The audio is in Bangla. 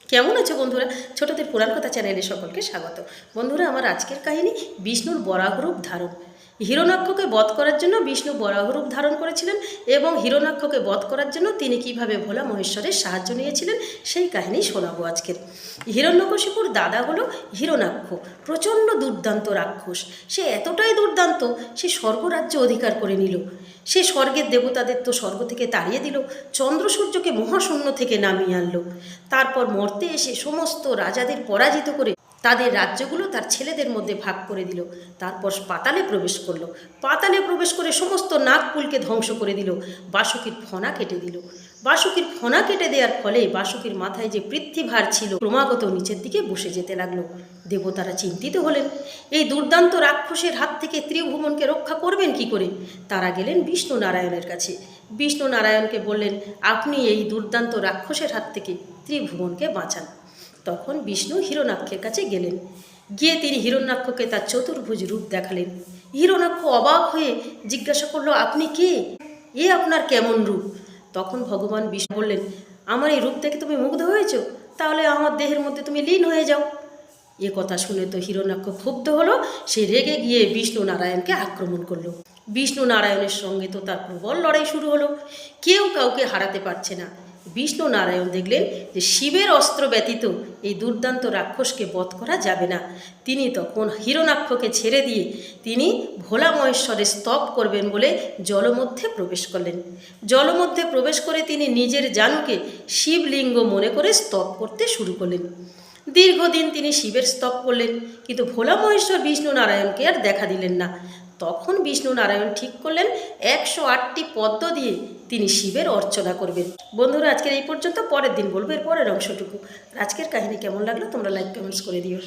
কেমন আছো বন্ধুরা? ছোটদের পুরাণ কথা চ্যানেলে সকলকে স্বাগত। বন্ধুরা, আমার আজকের কাহিনী বিষ্ণুর বরাহরূপ ধারণ। হিরণ্যাক্ষকে বধ করার জন্য বিষ্ণু বরাহরূপ ধারণ করেছিলেন এবং হিরণ্যাক্ষকে বধ করার জন্য তিনি কিভাবে ভোলা মহেশ্বরের সাহায্য নিয়েছিলেন সেই কাহিনী শোনাবো আজকের। হিরণ্যকশিপুর দাদা হলো হিরণ্যাক্ষ। প্রচণ্ড দুর্দান্ত রাক্ষস। সে এতটাই দুর্দান্ত, সে স্বর্গরাজ্য অধিকার করে নিল। সে স্বর্গের দেবতাদের তো স্বর্গ থেকে তাড়িয়ে দিল, চন্দ্র সূর্যকে মহাশূন্য থেকে নামিয়ে আনলো। তারপর মর্তে এসে সমস্ত রাজাদের পরাজিত করে তাদের রাজ্যগুলো তার ছেলেদের মধ্যে ভাগ করে দিল। তারপর পাতালে প্রবেশ করলো। পাতালে প্রবেশ করে সমস্ত নাগকুলকে ধ্বংস করে দিল। বাসুকীর ফণা কেটে দিল। বাসুকীর ফণা কেটে দেওয়ার ফলে বাসুকীর মাথায় যে পৃথ্বীভার ছিল ক্রমাগত নিচের দিকে বসে যেতে লাগলো। দেবতারা চিন্তিত হলেন, এই দুর্দান্ত রাক্ষসের হাত থেকে ত্রিভুবনকে রক্ষা করবেন কি করে? তারা গেলেন বিষ্ণু নারায়ণের কাছে। বিষ্ণু নারায়ণকে বললেন, আপনি এই দুর্দান্ত রাক্ষসের হাত থেকে ত্রিভুবনকে বাঁচান। তখন বিষ্ণু হিরণ্যাক্ষের কাছে গেলেন। গিয়ে তিনি হিরণ্যাক্ষকে তার চতুর্ভুজ রূপ দেখালেন। হিরণ্যাক্ষ অবাক হয়ে জিজ্ঞাসা করলো, আপনি কে? এ আপনার কেমন রূপ? তখন ভগবান বিষ্ণু বললেন, আমার এই রূপ দেখে তুমি মুগ্ধ হয়েছ? তাহলে আমার দেহের মধ্যে তুমি লীন হয়ে যাও। এ কথা শুনে তো হিরণ্যাক্ষ ক্ষুব্ধ হলো। সে রেগে গিয়ে বিষ্ণু নারায়ণকে আক্রমণ করলো। বিষ্ণু নারায়ণের সঙ্গে তো তার প্রবল লড়াই শুরু হলো। কেউ কাউকে হারাতে পারছে না। বিষ্ণু নারায়ণ দেখলেন যে শিবের অস্ত্র ব্যতীত এই দুর্দান্ত রাক্ষসকে বধ করা যাবে না। তিনি তখন হিরণ্যাক্ষকে ছেড়ে দিয়ে তিনি ভোলা মহেশ্বরের স্তব করবেন বলে জলমধ্যে প্রবেশ করলেন। জলমধ্যে প্রবেশ করে তিনি নিজের জানুকে শিবলিঙ্গ মনে করে স্তব করতে শুরু করলেন। দীর্ঘদিন তিনি শিবের স্তব করলেন, কিন্তু ভোলা মহেশ্বর বিষ্ণু নারায়ণকে আর দেখা দিলেন না। তখন বিষ্ণু নারায়ণ ঠিক করলেন 108টি পদ্ম দিয়ে তিনি শিবের অর্চনা করবেন। বন্ধুরা, আজকের এই পর্যন্ত। পরের দিন বলবো এর পরের অংশটুকু। আজকের কাহিনী কেমন লাগলো তোমরা লাইক কমেন্টস করে দিও।